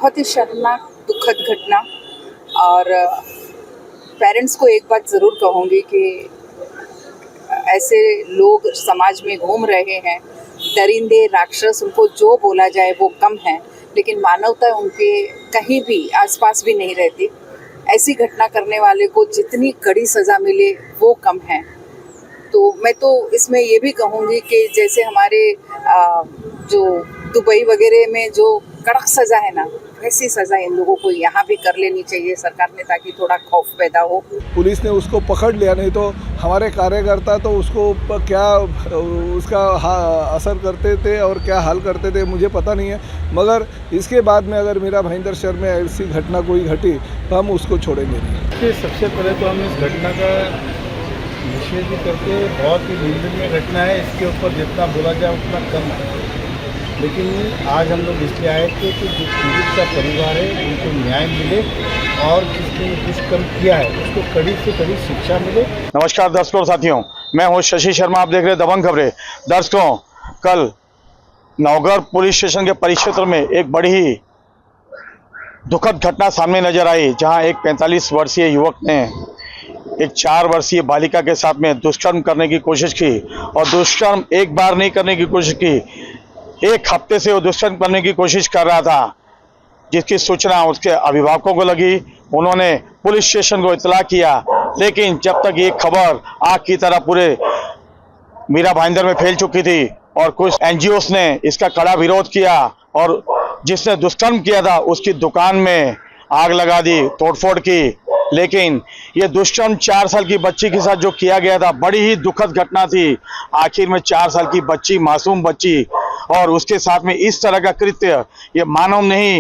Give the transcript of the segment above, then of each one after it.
बहुत ही शर्मनाक दुखद घटना। और पेरेंट्स को एक बात ज़रूर कहूँगी कि ऐसे लोग समाज में घूम रहे हैं, दरिंदे राक्षस, उनको जो बोला जाए वो कम है, लेकिन मानवता उनके कहीं भी आसपास भी नहीं रहती। ऐसी घटना करने वाले को जितनी कड़ी सज़ा मिले वो कम है। तो मैं तो इसमें ये भी कहूँगी कि जैसे हमारे जो दुबई वगैरह में जो कड़क सज़ा है ना, वैसी सज़ा इन लोगों को यहाँ भी कर लेनी चाहिए सरकार ने, ताकि थोड़ा खौफ पैदा हो। पुलिस ने उसको पकड़ लिया, नहीं तो हमारे कार्यकर्ता तो उसको क्या उसका असर करते थे और क्या हाल करते थे मुझे पता नहीं है। मगर इसके बाद में अगर मीरा भाईंदर शहर में ऐसी घटना कोई घटी तो हम उसको छोड़ेंगे नहीं। सबसे पहले तो हम इस घटना का निषेध करके, बहुत ही निंदनीय घटना है, इसके ऊपर जितना बोला जाए उतना कम है। लेकिन आज हम लोग इसलिए आए थे कि जो पीड़ित का परिवार है उनको न्याय मिले और जिसने दुष्कर्म किया है उसको कड़ी से कड़ी शिक्षा मिले। नमस्कार दर्शकों और साथियों, मैं हूं शशि शर्मा, आप देख रहे हैं दबंग खबरें। दर्शकों, कल नवगढ़ पुलिस स्टेशन के परिक्षेत्र में एक बड़ी ही दुखद घटना सामने नजर आई, जहां एक 45 वर्षीय युवक ने एक 4 वर्षीय बालिका के साथ में दुष्कर्म करने की कोशिश की। और दुष्कर्म एक बार नहीं करने की कोशिश की, एक हफ्ते से वो दुष्कर्म करने की कोशिश कर रहा था, जिसकी सूचना उसके अभिभावकों को लगी। उन्होंने पुलिस स्टेशन को इत्तला किया, लेकिन जब तक ये खबर आग की तरह पूरे मीरा भाईंदर में फैल चुकी थी और कुछ एनजीओस ने इसका कड़ा विरोध किया और जिसने दुष्कर्म किया था उसकी दुकान में आग लगा दी, तोड़फोड़ की। लेकिन ये दुष्कर्म 4 साल की बच्ची के साथ जो किया गया था, बड़ी ही दुखद घटना थी। आखिर में 4 साल की बच्ची, मासूम बच्ची, और उसके साथ में इस तरह का कृत्य, ये मानव नहीं,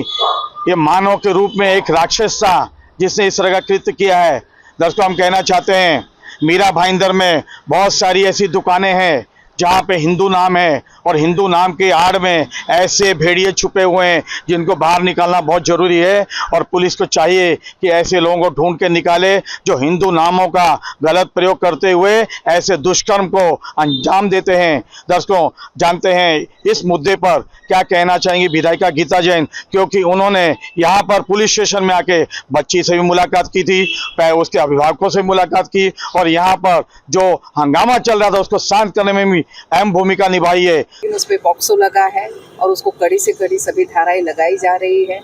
ये मानव के रूप में एक राक्षस था जिसने इस तरह का कृत्य किया है। दर्शकों, हम कहना चाहते हैं, मीरा भाईंदर में बहुत सारी ऐसी दुकानें हैं जहाँ पे हिंदू नाम है और हिंदू नाम के आड़ में ऐसे भेड़िए छुपे हुए हैं जिनको बाहर निकालना बहुत ज़रूरी है। और पुलिस को चाहिए कि ऐसे लोगों को ढूंढ के निकाले जो हिंदू नामों का गलत प्रयोग करते हुए ऐसे दुष्कर्म को अंजाम देते हैं। दर्शकों, जानते हैं इस मुद्दे पर क्या कहना चाहेंगी विधायिका गीता जैन, क्योंकि उन्होंने यहाँ पर पुलिस स्टेशन में आके बच्ची से भी मुलाकात की थी, उसके अभिभावकों से मुलाकात की और यहाँ पर जो हंगामा चल रहा था उसको शांत करने में भी अहम भूमिका निभाई है। उस पे पॉक्सो लगा है और उसको कड़ी से कड़ी सभी धाराएं लगाई जा रही है।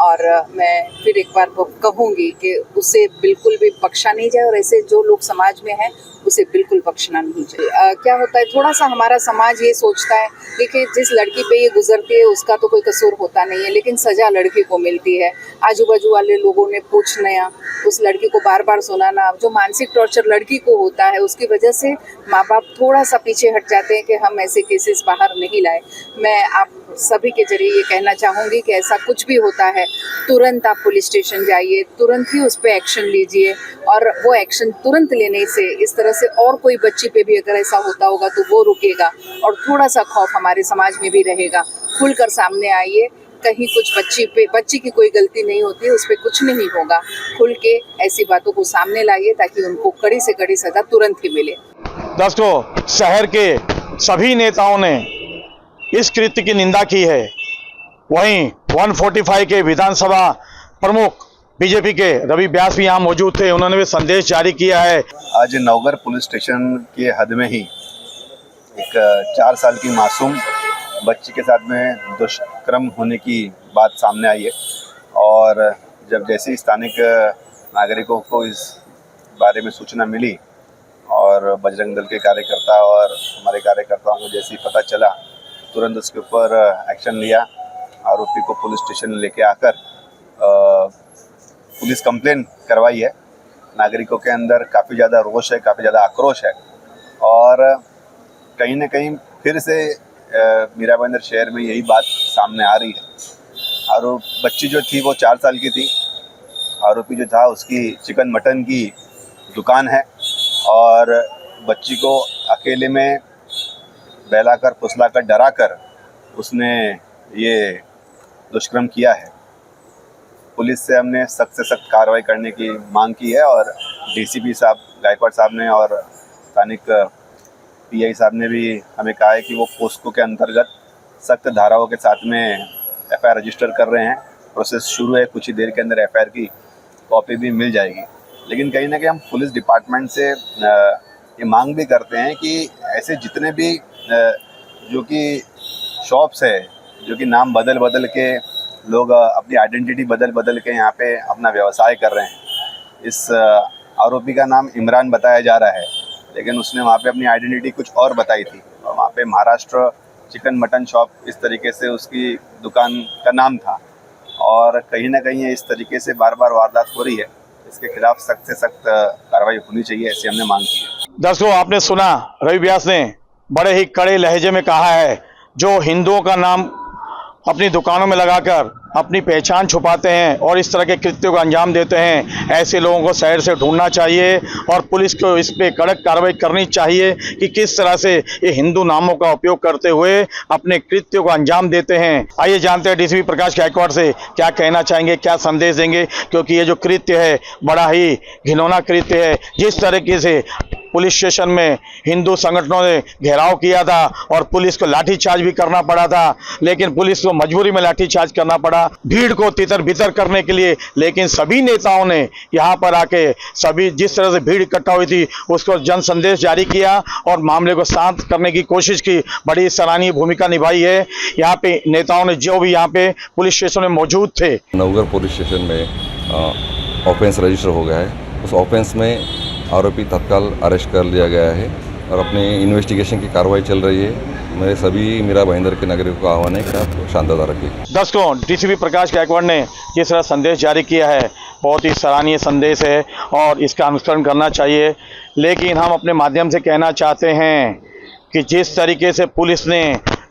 और मैं फिर एक बार कहूँगी कि उसे बिल्कुल भी बख्शा नहीं जाए और ऐसे जो लोग समाज में हैं उसे बिल्कुल बख्शना नहीं चाहिए। क्या होता है, थोड़ा सा हमारा समाज ये सोचता है, देखिए जिस लड़की पे ये गुजरती है उसका तो कोई कसूर होता नहीं है, लेकिन सजा लड़की को मिलती है। आजू बाजू वाले लोगों ने पूछना, उस लड़की को बार बार सुनाना, जो मानसिक टॉर्चर लड़की को होता है उसकी वजह से माँ बाप थोड़ा सा पीछे हट जाते हैं कि हम ऐसे केसेस बाहर नहीं लाए। मैं आप सभी के जरिए ये कहना चाहूँगी कि ऐसा कुछ भी होता है, तुरंत आप पुलिस स्टेशन जाइए, तुरंत ही उस पर एक्शन लीजिए। और वो एक्शन तुरंत लेने से इस तरह से और कोई बच्ची पे भी अगर ऐसा होता होगा तो वो रुकेगा और थोड़ा सा खौफ हमारे समाज में भी रहेगा। खुलकर सामने आइए, कहीं कुछ बच्ची की कोई गलती नहीं होती है, उस पर कुछ नहीं होगा। खुल के ऐसी बातों को सामने लाइए ताकि उनको कड़ी से कड़ी सजा तुरंत ही मिले। दोस्तों, शहर के सभी नेताओं ने इस कृत्य की निंदा की है। वहीं 145 के विधानसभा प्रमुख बीजेपी के रवि व्यास भी यहाँ मौजूद थे, उन्होंने भी संदेश जारी किया है। आज नवगढ़ पुलिस स्टेशन के हद में ही एक 4 साल की मासूम बच्ची के साथ में दुष्कर्म होने की बात सामने आई है। और जब जैसे स्थानिक नागरिकों को इस बारे में सूचना मिली और बजरंग दल के कार्यकर्ता और हमारे कार्यकर्ताओं को जैसे ही पता चला, तुरंत उसके ऊपर एक्शन लिया। आरोपी को पुलिस स्टेशन लेके आकर पुलिस कंप्लेन करवाई है। नागरिकों के अंदर काफ़ी ज़्यादा रोष है, काफ़ी ज़्यादा आक्रोश है और कहीं ना कहीं फिर से मीरा भाईंदर शहर में यही बात सामने आ रही है। बच्ची जो थी वो 4 साल की थी। आरोपी जो था उसकी चिकन मटन की दुकान है और बच्ची को अकेले में बहलाकर फुसलाकर डराकर उसने ये दुष्कर्म किया है। पुलिस से हमने सख्त से सख्त कार्रवाई करने की मांग की है और डीसीपी साहब गायकवाड़ साहब ने और स्थानिक पीआई साहब ने भी हमें कहा है कि वो पोस्को के अंतर्गत सख्त धाराओं के साथ में एफआईआर रजिस्टर कर रहे हैं प्रोसेस शुरू है, कुछ ही देर के अंदर एफआईआर की कॉपी भी मिल जाएगी। लेकिन कहीं ना कहीं हम पुलिस डिपार्टमेंट से ये मांग भी करते हैं कि ऐसे जितने भी जो कि शॉप्स है, जो कि नाम बदल बदल के लोग अपनी आइडेंटिटी बदल बदल के यहाँ पे अपना व्यवसाय कर रहे हैं। इस आरोपी का नाम इमरान बताया जा रहा है, लेकिन उसने वहाँ पे अपनी आइडेंटिटी कुछ और बताई थी और वहाँ पे महाराष्ट्र चिकन मटन शॉप इस तरीके से उसकी दुकान का नाम था। और कहीं ना कहीं इस तरीके से बार बार वारदात हो रही है, इसके खिलाफ सख्त से सख्त कार्रवाई होनी चाहिए, ऐसी हमने मांग की है। दर्शकों, आपने सुना रवि व्यास ने बड़े ही कड़े लहजे में कहा है, जो हिंदुओं का नाम अपनी दुकानों में लगाकर अपनी पहचान छुपाते हैं और इस तरह के कृत्यों को अंजाम देते हैं, ऐसे लोगों को शहर से ढूंढना चाहिए और पुलिस को इस पे कड़क कार्रवाई करनी चाहिए कि किस तरह से ये हिंदू नामों का उपयोग करते हुए अपने कृत्यों को अंजाम देते हैं। आइए जानते हैं डीसीपी प्रकाश गायकवाड़ से क्या कहना चाहेंगे, क्या संदेश देंगे, क्योंकि ये जो कृत्य है बड़ा ही घिनौना कृत्य है। जिस तरीके से पुलिस स्टेशन में हिंदू संगठनों ने घेराव किया था और पुलिस को लाठीचार्ज भी करना पड़ा था, लेकिन पुलिस को मजबूरी में लाठीचार्ज करना पड़ा भीड़ को तितर बितर करने के लिए। लेकिन सभी नेताओं ने यहाँ पर आके सभी जिस तरह से भीड़ इकट्ठा हुई थी उसको जन संदेश जारी किया और मामले को शांत करने की कोशिश की। बड़ी सराहनीय भूमिका निभाई है यहाँ पे नेताओं ने, जो भी यहाँ पे पुलिस स्टेशन में मौजूद थे। नवगढ़ पुलिस स्टेशन में ऑफेंस रजिस्टर हो गया है। उस ऑफेंस में आरोपी तत्काल अरेस्ट कर लिया गया है और अपनी इन्वेस्टिगेशन की कार्रवाई चल रही है। मेरे सभी मीरा भाईंदर के नागरिकों का आह्वान है कि आप शांतता रखिए। दर्शकों, डीसीपी प्रकाश गायकवाड़ ने जिस तरह संदेश जारी किया है बहुत ही सराहनीय संदेश है और इसका अनुसरण करना चाहिए। लेकिन हम अपने माध्यम से कहना चाहते हैं कि जिस तरीके से पुलिस ने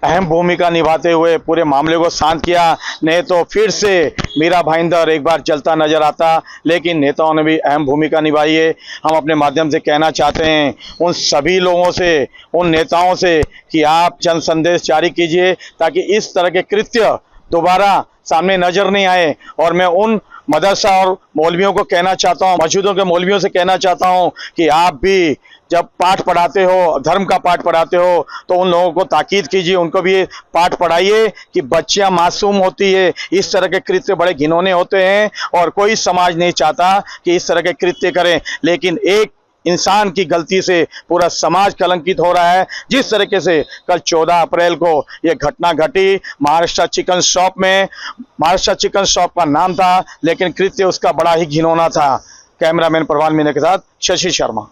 अहम भूमिका निभाते हुए पूरे मामले को शांत किया, नहीं तो फिर से मीरा भाईंदर एक बार चलता नजर आता। लेकिन नेताओं ने भी अहम भूमिका निभाई है। हम अपने माध्यम से कहना चाहते हैं उन सभी लोगों से, उन नेताओं से कि आप जन संदेश जारी कीजिए ताकि इस तरह के कृत्य दोबारा सामने नजर नहीं आए। और मैं उन मदरसा और मौलवियों को कहना चाहता हूँ, मस्जिदों के मौलवियों से कहना चाहता हूँ कि आप भी जब पाठ पढ़ाते हो, धर्म का पाठ पढ़ाते हो, तो उन लोगों को ताकीद कीजिए, उनको भी पाठ पढ़ाइए कि बच्चियां मासूम होती है, इस तरह के कृत्य बड़े घिनौने होते हैं और कोई समाज नहीं चाहता कि इस तरह के कृत्य करें। लेकिन एक इंसान की गलती से पूरा समाज कलंकित हो रहा है। जिस तरीके से कल 14 अप्रैल को यह घटना घटी महाराष्ट्र चिकन शॉप में, महाराष्ट्र चिकन शॉप का नाम था लेकिन कृत्य उसका बड़ा ही घिनौना था। कैमरामैन परवान मीना के साथ शशि शर्मा।